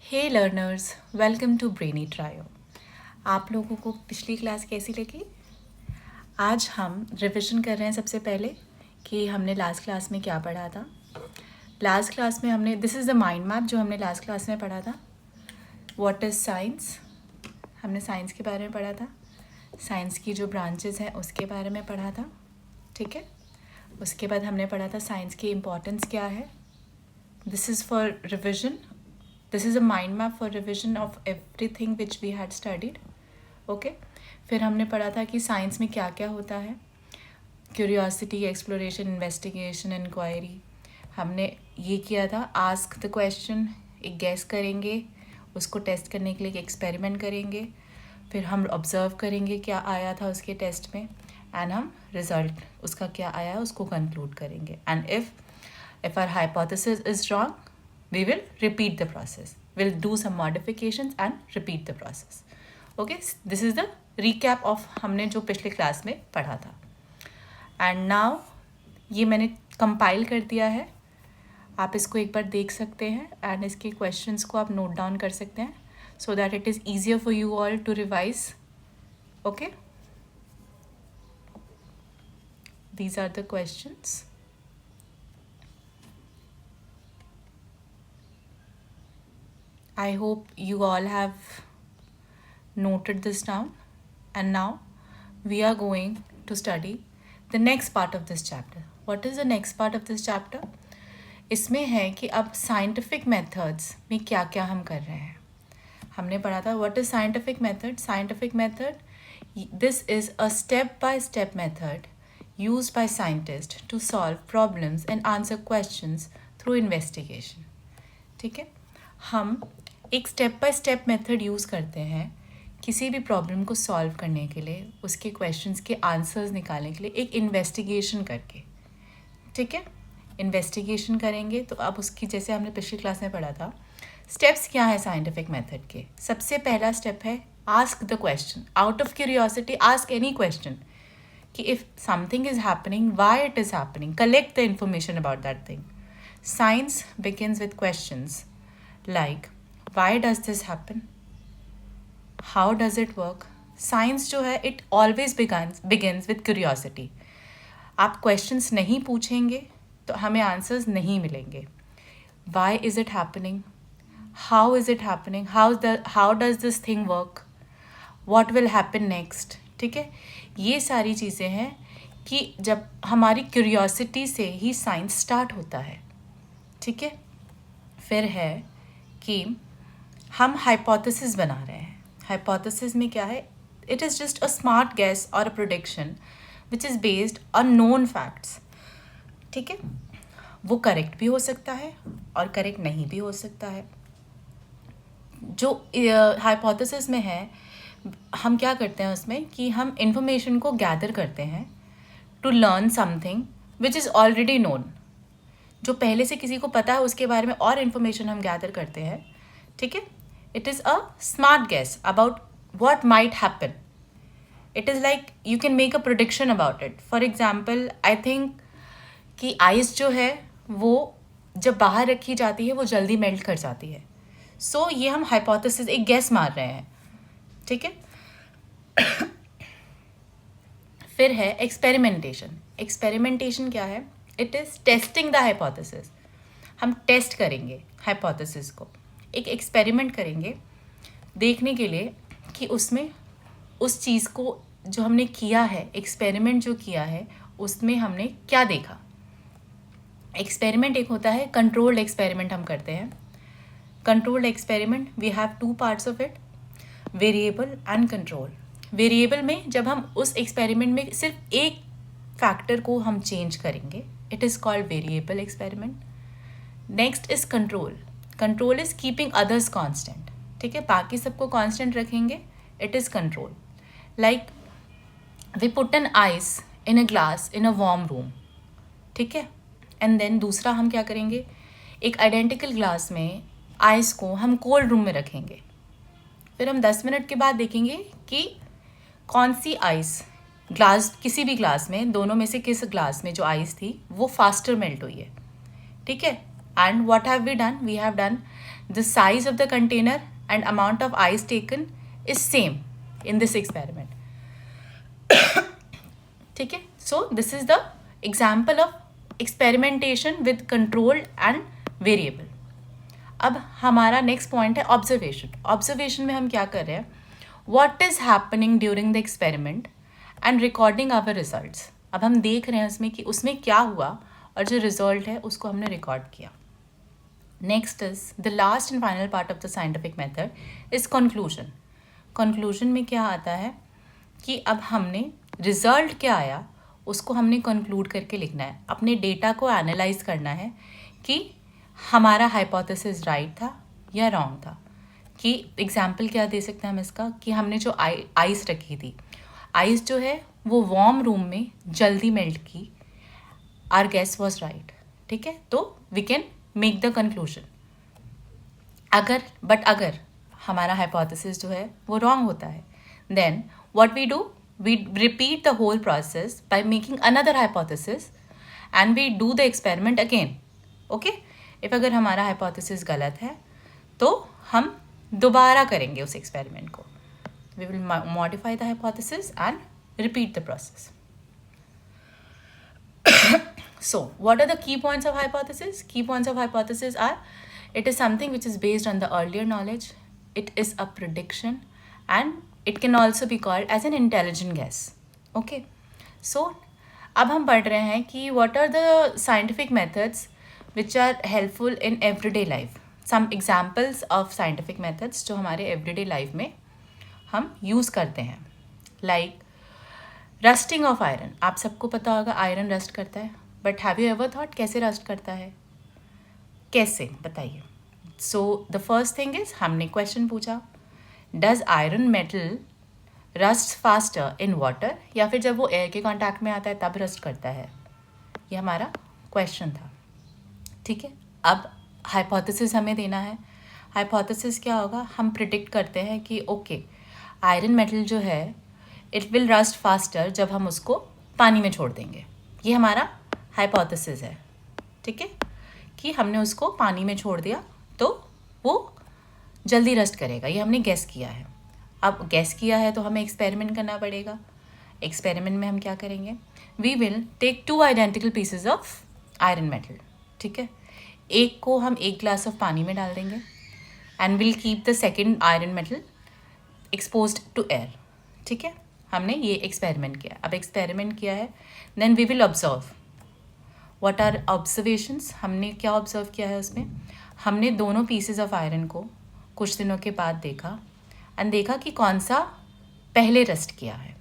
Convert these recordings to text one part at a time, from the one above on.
Hey learners, welcome to Brainy Trio. आप लोगों को पिछली क्लास कैसी लगी? आज हम रिवीजन कर रहे हैं सबसे पहले कि हमने लास्ट क्लास में क्या पढ़ा था। लास्ट क्लास में हमने this is the mind map जो हमने लास्ट क्लास में पढ़ा था। व्हाट इज़ साइंस, हमने साइंस के बारे में पढ़ा था। साइंस की जो ब्रांचेस हैं उसके बारे में पढ़ा था, ठीक है। उसके बाद हमने पढ़ा था साइंस की इम्पोर्टेंस क्या है। This is for revision, this is a mind map for revision of everything which we had studied, okay. फिर हमने पढ़ा था कि साइंस में क्या क्या होता है, क्यूरियोसिटी, एक्सप्लोरेशन, इन्वेस्टिगेशन, इंक्वायरी। हमने ये किया था, आस्क द क्वेश्चन, एक गैस करेंगे, उसको टेस्ट करने के लिए एक एक्सपेरिमेंट करेंगे, फिर हम ऑब्ज़र्व करेंगे क्या आया था उसके टेस्ट में, एंड हम रिज़ल्ट उसका क्या आया उसको कंक्लूड करेंगे। And if our hypothesis is wrong, we will repeat the process. We'll do some modifications and repeat the process. Okay, this is the recap of हमने जो पिछले क्लास में पढ़ा था। And now ये मैंने कंपाइल कर दिया है, आप इसको एक बार देख सकते हैं एंड इसके क्वेश्चंस को आप नोट डाउन कर सकते हैं so that it is easier for you all to revise. Okay, these are the questions. I hope you all have noted this down, and now we are going to study the next part of this chapter. What is the next part of this chapter? इसमें है कि अब scientific methods में क्या क्या हम कर रहे हैं। हमने पढ़ा था what is scientific method. Scientific method, this is a step-by-step method used by scientists to solve problems and answer questions through investigation. ठीक है, हम एक step by step method use करते हैं किसी भी प्रॉब्लम को सॉल्व करने के लिए, उसके क्वेश्चंस के आंसर्स निकालने के लिए एक इन्वेस्टिगेशन करके, ठीक है। इन्वेस्टिगेशन करेंगे तो अब उसकी, जैसे हमने पिछली क्लास में पढ़ा था, स्टेप्स क्या है साइंटिफिक मेथड के। सबसे पहला स्टेप है ask the question, out of curiosity ask any question कि if something is happening, why it is happening, collect the information about that thing. Science begins with questions like why does this happen, how does it work. Science जो है it always begins with curiosity. आप questions नहीं पूछेंगे तो हमें answers नहीं मिलेंगे। why is it happening, how is it happening, how does this thing work, what will happen next, ठीक है। ये सारी चीज़ें हैं कि जब हमारी क्यूरियोसिटी से ही साइंस स्टार्ट होता है, ठीक है। फिर है कि हम हाइपोथेसिस बना रहे हैं। हाइपोथेसिस में क्या है, it is just a smart guess or a prediction which is based on known facts, ठीक है। वो करेक्ट भी हो सकता है और करेक्ट नहीं भी हो सकता है। जो हाइपोथेसिस में है, हम क्या करते हैं उसमें कि हम इंफॉर्मेशन को गैदर करते हैं to learn something which is already known. जो पहले से किसी को पता है उसके बारे में और इन्फॉर्मेशन हम गैदर करते हैं, ठीक है। It is a smart guess about what might happen. It is like you can make a prediction about it. For example, I think कि आइस जो है वो जब बाहर रखी जाती है वो जल्दी मेल्ट कर जाती है। सो ये हम हाइपोथेसिस, एक गेस मार रहे हैं, ठीक है। फिर है एक्सपेरिमेंटेशन। एक्सपेरिमेंटेशन क्या है, it is testing the hypothesis. हम टेस्ट करेंगे हाइपोथेसिस को, एक एक्सपेरिमेंट करेंगे देखने के लिए कि उसमें उस चीज़ को जो हमने किया है, एक्सपेरिमेंट जो किया है उसमें हमने क्या देखा। एक्सपेरिमेंट एक होता है कंट्रोल्ड एक्सपेरिमेंट, हम करते हैं controlled experiment. We have two parts of it, variable and control. Variable में जब हम उस एक्सपेरिमेंट में सिर्फ एक फैक्टर को हम चेंज करेंगे, it is called variable experiment. Next is control. Control is keeping others constant, ठीक है, बाकी सबको कांस्टेंट रखेंगे, it is control. Like we put an ice in a glass in a warm room, ठीक है। एंड देन दूसरा हम क्या करेंगे, एक आइडेंटिकल ग्लास में आइस को हम कोल्ड रूम में रखेंगे। फिर हम 10 मिनट के बाद देखेंगे कि कौन सी आइस, ग्लास, किसी भी ग्लास में, दोनों में से किस ग्लास में जो आइस थी वो फास्टर मेल्ट हुई है, ठीक है। And what have we done, we have done the size of the container and amount of ice taken is same in this experiment. ठीक है, so this is the example of experimentation with controlled and variable. अब हमारा next point है observation. Observation में हम क्या कर रहे हैं, what is happening during the experiment and recording our results. अब हम देख रहे हैं उसमें कि उसमें क्या हुआ और जो रिजल्ट है उसको हमने रिकॉर्ड किया. Next is the last and final part of the scientific method is conclusion. Conclusion में क्या आता है कि अब हमने रिजल्ट क्या आया उसको हमने कंक्लूड करके लिखना है, अपने डेटा को एनालाइज करना है कि हमारा हाइपोथेसिस राइट था या रॉन्ग था. कि एग्जाम्पल क्या दे सकते हैं हम इसका, कि हमने जो आइस रखी थी, आइस जो है वो वार्म रूम में जल्दी मेल्ट की, आर गेस वॉज राइट. ठीक है, तो we can make the conclusion. अगर हमारा हाइपोथेसिस जो है वो रॉन्ग होता है, then what we do, we repeat the whole process by making another hypothesis and we do the experiment again. Okay, if अगर हमारा हाइपोथेसिस गलत है तो हम दोबारा करेंगे उस एक्सपेरिमेंट को. We will modify the hypothesis and repeat the process. So, what are the key points of hypothesis? Key points of hypothesis are, it is something which is based on the earlier knowledge, it is a prediction, and it can also be called as an intelligent guess. Okay, so अब हम पढ़ रहे हैं कि what are the scientific methods which are helpful in everyday life. Some examples of scientific methods जो हमारे everyday life में हम use करते हैं, like रस्टिंग ऑफ आयरन. आप सबको पता होगा आयरन रस्ट करता है, but have you ever thought कैसे रस्ट करता है, कैसे बताइए. So the first thing is, हमने क्वेश्चन पूछा, does iron metal rust faster in water, या फिर जब वो एयर के कॉन्टैक्ट में आता है तब रस्ट करता है. ये हमारा क्वेश्चन था. ठीक है, अब हाइपोथेसिस हमें देना है. हाइपोथेसिस क्या होगा, हम प्रिडिक्ट करते हैं कि ओके आयरन मेटल जो है इट विल रस्ट फास्टर जब हम उसको पानी में छोड़ देंगे. ये हमारा हाइपोथेसिस है. ठीक है, कि हमने उसको पानी में छोड़ दिया तो वो जल्दी रस्ट करेगा, ये हमने गेस किया है. अब गेस किया है तो हमें एक्सपेरिमेंट करना पड़ेगा. एक्सपेरिमेंट में हम क्या करेंगे, we will take 2 identical pieces of iron metal. ठीक है, एक को हम 1 ग्लास ऑफ पानी में डाल देंगे and will keep the second iron metal exposed to air. ठीक है, हमने ये एक्सपेरिमेंट किया. अब एक्सपेरिमेंट किया है, then we will observe. What are observations, हमने क्या ऑब्जर्व किया है उसमें, हमने दोनों पीसेस ऑफ आयरन को कुछ दिनों के बाद देखा एंड देखा कि कौन सा पहले रस्ट किया है.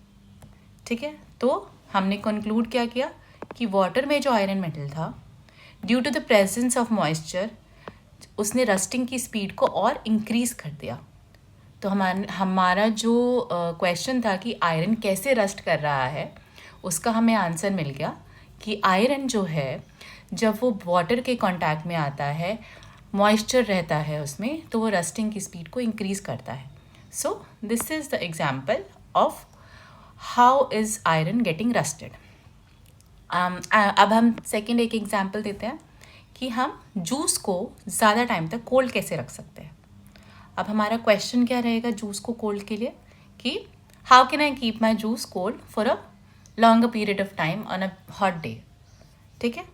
ठीक है, तो हमने कंक्लूड क्या किया कि वाटर में जो आयरन मेटल था, due to the presence of moisture, उसने रस्टिंग की स्पीड को और इंक्रीज कर दिया. तो हमारा जो क्वेश्चन था कि आयरन कैसे रस्ट कर रहा है, उसका हमें आंसर मिल गया कि आयरन जो है जब वो वाटर के कांटेक्ट में आता है, मॉइस्चर रहता है उसमें, तो वो रस्टिंग की स्पीड को इंक्रीज़ करता है. So this is the example of how is iron getting rusted. अब हम सेकेंड एक एग्जाम्पल देते हैं कि हम जूस को ज़्यादा टाइम तक कोल्ड कैसे रख सकते हैं. अब हमारा क्वेश्चन क्या रहेगा जूस को कोल्ड के लिए, कि how can I keep my juice cold for a longer period of time on a hot day. ठीक है,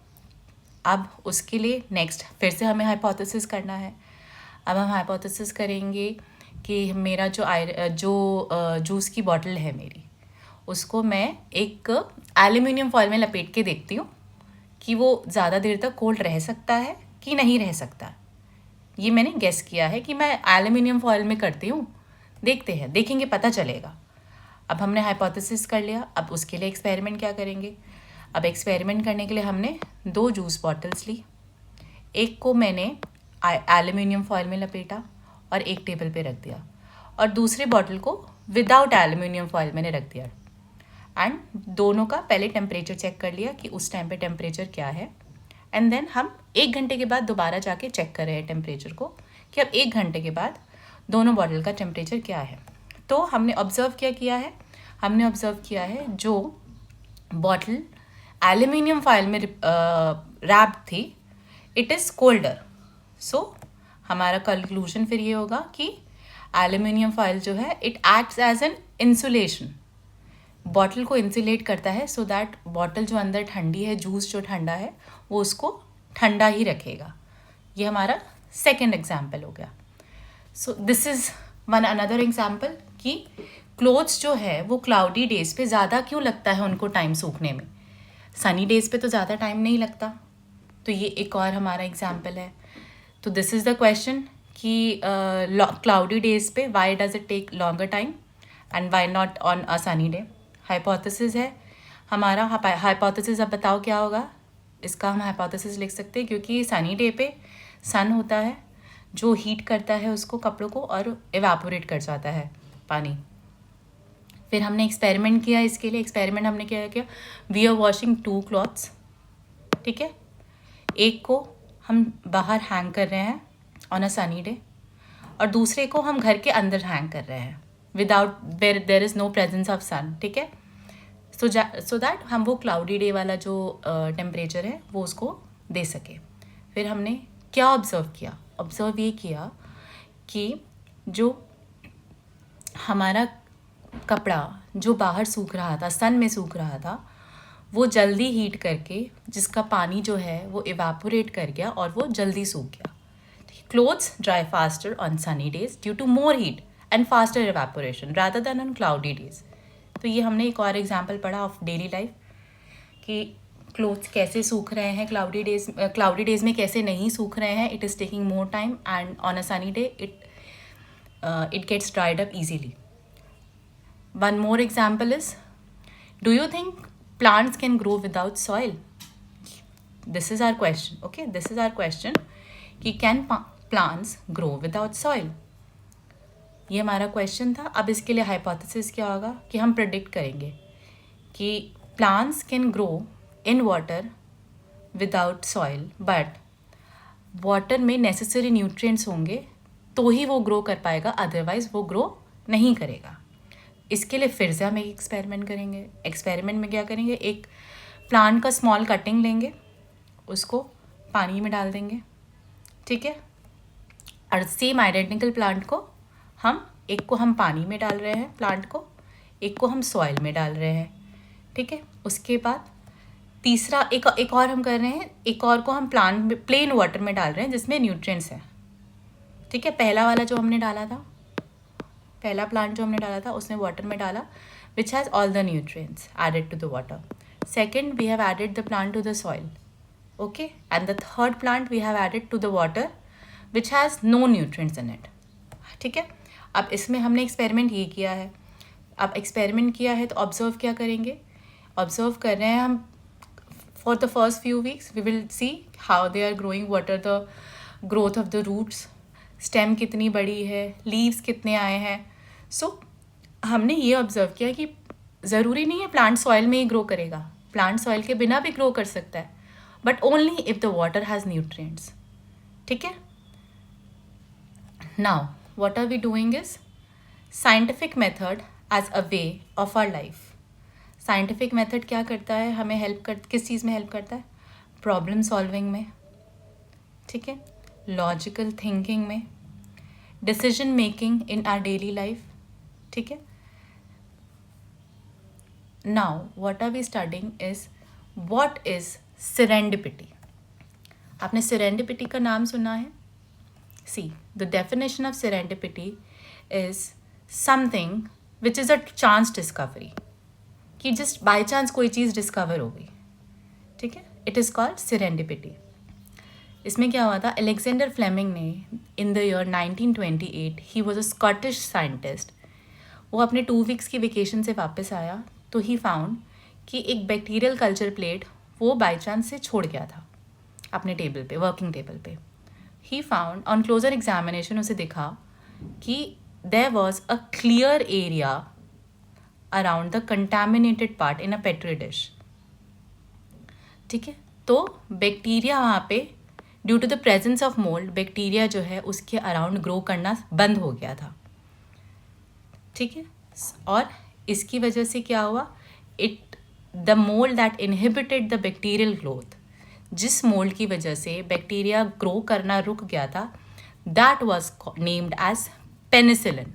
अब उसके लिए नेक्स्ट फिर से हमें हाइपोथेसिस करना है. अब हम हाइपोथेसिस करेंगे कि मेरा जो जूस की बॉटल है मेरी, उसको मैं एक एल्यूमिनियम फॉयल में लपेट के देखती हूँ कि वो ज़्यादा देर तक कोल्ड रह सकता है कि नहीं रह सकता. ये मैंने गेस किया है कि मैं एल्यूमिनियम फॉयल में करती हूँ, देखेंगे पता चलेगा. अब हमने हाइपोथेसिस कर लिया. अब उसके लिए एक्सपेरिमेंट क्या करेंगे. अब एक्सपेरिमेंट करने के लिए हमने 2 जूस बॉटल्स ली. एक को मैंने एल्यूमिनियम फॉयल में लपेटा और एक टेबल पे रख दिया, और दूसरे बॉटल को विदाउट एल्यूमिनियम फॉयल मैंने रख दिया. एंड दोनों का पहले टेम्परेचर चेक कर लिया कि उस टाइम पे टेम्परेचर क्या है. एंड देन हम 1 घंटे के बाद दोबारा जाके चेक कर रहे हैं टेम्परेचर को, कि अब 1 घंटे के बाद दोनों बॉटल का टेम्परेचर क्या है. तो हमने ऑब्जर्व क्या किया है, हमने ऑब्जर्व किया है जो बॉटल एल्यूमिनियम फॉयल में रैप्ड थी, इट इज़ कोल्डर. सो हमारा कंक्लूजन फिर ये होगा कि एल्यूमिनियम फॉयल जो है it acts as an insulation, bottle को इंसुलेट करता है सो दैट बॉटल जो अंदर ठंडी है, जूस जो ठंडा है वो उसको ठंडा ही रखेगा। ये हमारा सेकेंड एग्जाम्पल हो गया। So this is one another example कि क्लोथ्स जो है वो क्लाउडी डेज पे ज़्यादा क्यों लगता है उनको टाइम सूखने में, सनी डेज पे तो ज़्यादा टाइम नहीं लगता। तो ये एक और हमारा एग्जाम्पल है। तो दिस इज़ द क्वेश्चन कि क्लाउडी डेज पे why does it take longer time and why not on a sunny day. Hypothesis है हमारा। हाइपोथेसिस अब बताओ क्या होगा। इसका हम हाइपोथेसिस लिख सकते हैं क्योंकि सनी डे पे सन होता है जो हीट करता है उसको, कपड़ों को, और एवापोरेट कर जाता है पानी। फिर हमने एक्सपेरिमेंट किया। इसके लिए एक्सपेरिमेंट हमने क्या किया, वी आर वॉशिंग 2 क्लॉथ्स, ठीक है। एक को हम बाहर हैंग कर रहे हैं ऑन अ सनी डे और दूसरे को हम घर के अंदर हैंग कर रहे हैं without there is no presence of sun, ठीक है। सो दैट हम वो क्लाउडी डे वाला जो टेम्परेचर है वो उसको दे सके। फिर हमने क्या ऑब्ज़र्व किया, ऑब्ज़र्व ये किया कि जो हमारा कपड़ा जो बाहर सूख रहा था, सन में सूख रहा था, वो जल्दी हीट करके जिसका पानी जो है वो इवापोरेट कर गया और वो जल्दी सूख गया। Clothes dry faster on sunny days due to more heat and faster evaporation rather than on cloudy days. तो ये हमने एक और एग्जाम्पल पढ़ा ऑफ डेली लाइफ कि क्लोथ्स कैसे सूख रहे हैं क्लाउडी डेज में कैसे नहीं सूख रहे हैं। It is taking more time and on a sunny day it gets dried up easily. One more example is, do you think plants can grow without soil? This is our question, okay? This is our question कि can plants grow without soil? ये हमारा question था। अब इसके लिए hypothesis क्या होगा कि हम प्रेडिक्ट करेंगे कि plants can grow in water without soil, but water में नेसेसरी न्यूट्रिएंट्स होंगे तो ही वो ग्रो कर पाएगा, अदरवाइज वो ग्रो नहीं करेगा। इसके लिए फिर से हम एक एक्सपेरिमेंट करेंगे। एक्सपेरिमेंट में क्या करेंगे, एक प्लांट का स्मॉल कटिंग लेंगे, उसको पानी में डाल देंगे, ठीक है। और सेम आइडेंटिकल प्लांट को एक को हम पानी में डाल रहे हैं प्लांट को, एक को हम सॉइल में डाल रहे हैं, ठीक है। उसके बाद तीसरा एक और हम कर रहे हैं, एक और को हम प्लेन वाटर में डाल रहे हैं जिसमें न्यूट्रिएंट्स हैं, ठीक है। पहला वाला जो हमने डाला था, पहला प्लांट जो हमने डाला था उसमें वाटर में डाला which has all the nutrients added to the water. Second we have added the plant to the soil, okay, and the third plant we have added to the water which has no nutrients in it, ठीक है। अब इसमें हमने experiment ये किया है। अब experiment किया है तो ऑब्जर्व क्या करेंगे, ऑब्जर्व कर रहे हैं हम for the first few weeks we will see how they are growing, what are the growth of the roots, stem कितनी बड़ी है, लीव्स कितने आए हैं। सो हमने ये ऑब्जर्व किया कि ज़रूरी नहीं है प्लांट सॉइल में ही ग्रो करेगा, प्लांट सॉइल के बिना भी ग्रो कर सकता है, but only if the water has nutrients, ठीक है। Now what are we doing is scientific method as a way of our life. Scientific method क्या करता है, हमें किस चीज़ में हेल्प करता है, प्रॉब्लम सॉल्विंग में, ठीक है, लॉजिकल थिंकिंग में, decision making in our daily life, ठीक है। Now what are we studying is what is serendipity. आपने सेरेंडिपिटी का नाम सुना है? See the definition of serendipity is something which is a chance discovery, कि जस्ट बाय चांस कोई चीज़ डिस्कवर हो गई, ठीक है। It is called serendipity. इसमें क्या हुआ था, अलेक्जेंडर फ्लेमिंग ने in the year 1928, he was a Scottish scientist, वो अपने 2 वीक्स की वेकेशन से वापस आया तो ही फाउंड कि एक बैक्टीरियल कल्चर प्लेट वो बाई चांस से छोड़ गया था अपने टेबल पे, वर्किंग टेबल पे। He found on closer examination उसे दिखा कि there was a clear area around the contaminated part in a petri dish, ठीक है। तो बैक्टीरिया वहाँ पे due to the presence of mould, bacteria जो है उसके अराउंड ग्रो करना बंद हो गया था, ठीक है। और इसकी वजह से क्या हुआ, the mould that inhibited the bacterial growth, जिस मोल्ड की वजह से बैक्टीरिया ग्रो करना रुक गया था, that was named as penicillin.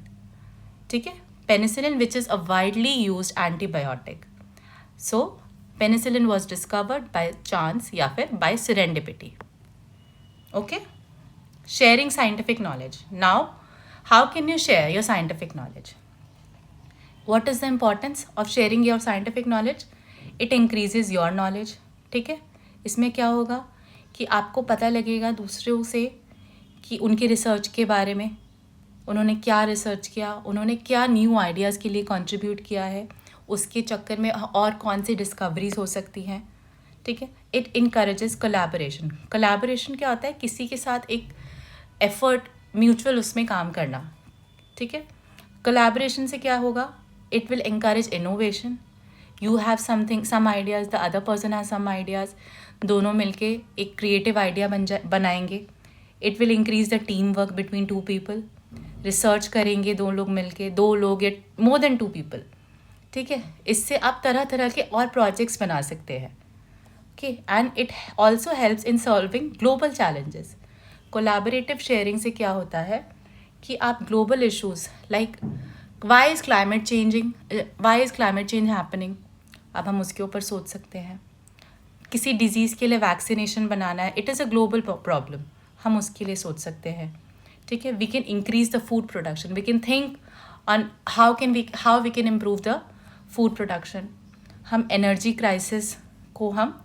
ठीक है, penicillin which is a widely use antibiotic. So penicillin was discovered by chance या फिर by serendipity. Okay, sharing scientific knowledge. Now, how can you share your scientific knowledge? What is the importance of sharing your scientific knowledge? It increases your knowledge. ठीक है, इसमें क्या होगा कि आपको पता लगेगा दूसरों से कि उनके रिसर्च के बारे में, उन्होंने क्या रिसर्च किया, उन्होंने क्या न्यू आइडियाज़ के लिए कंट्रीब्यूट किया है, उसके चक्कर में और कौन सी डिस्कवरीज हो सकती हैं. ठीक है, इट इनकरेजेस कोलैबोरेशन. कोलैबोरेशन क्या होता है? किसी के साथ एक एफर्ट, म्यूचुअल उसमें काम करना. ठीक है, कोलैबोरेशन से क्या होगा? It will encourage innovation. You have something, some ideas, the other person has some ideas, दोनों मिलके एक क्रिएटिव आइडिया बनाएंगे. It will increase the team work between two people. Research करेंगे दो लोग मिलके, दो लोग या मोर देन टू पीपल. ठीक है, इससे आप तरह तरह के और प्रोजेक्ट्स बना सकते हैं. Okay, and it also helps in solving global challenges. Collaborative sharing से क्या होता है कि आप global issues like why is climate change happening, अब हम उसके ऊपर सोच सकते हैं. किसी डिजीज़ के लिए वैक्सीनेशन बनाना है, it is a global problem, हम उसके लिए सोच सकते हैं. ठीक है, we can increase the food production, we can think on how we can improve the food production. हम एनर्जी क्राइसिस को हम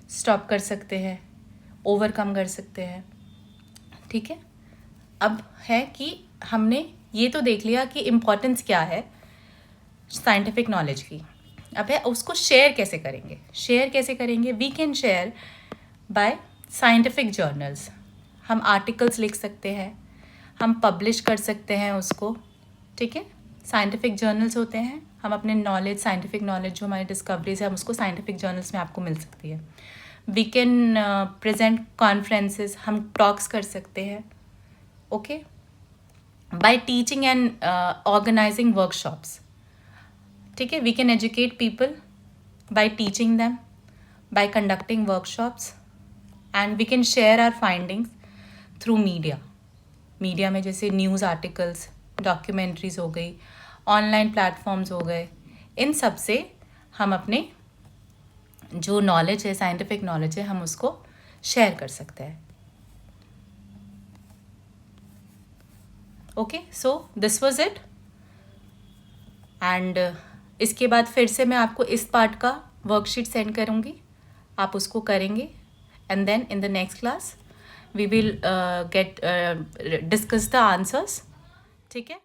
स्टॉप कर सकते हैं, ओवरकम कर सकते हैं. ठीक है, अब है कि हमने ये तो देख लिया कि इम्पोर्टेंस क्या है साइंटिफिक नॉलेज की. अब है उसको शेयर कैसे करेंगे. We can share by scientific journals. हम आर्टिकल्स लिख सकते हैं, हम पब्लिश कर सकते हैं उसको. ठीक है, साइंटिफिक जर्नल्स होते हैं, हम अपने नॉलेज, साइंटिफिक नॉलेज जो हमारी डिस्कवरीज है, हम उसको साइंटिफिक जर्नल्स में आपको मिल सकती है. वी कैन प्रेजेंट कॉन्फ्रेंसेस, हम टॉक्स कर सकते हैं. Okay, by teaching and organising workshops. ठीक है, we can educate people by teaching them, by conducting workshops, and we can share our findings through media में, जैसे न्यूज़ आर्टिकल्स, डॉक्यूमेंट्रीज हो गई, ऑनलाइन प्लेटफॉर्म्स हो गए. इन सब से हम अपने जो नॉलेज है, साइंटिफिक नॉलेज है, हम उसको शेयर कर सकते हैं. Okay, so this was it. And इसके बाद फिर से मैं आपको इस पार्ट का वर्कशीट सेंड करूँगी, आप उसको करेंगे. And then in the next class we will discuss the answers. ठीक है.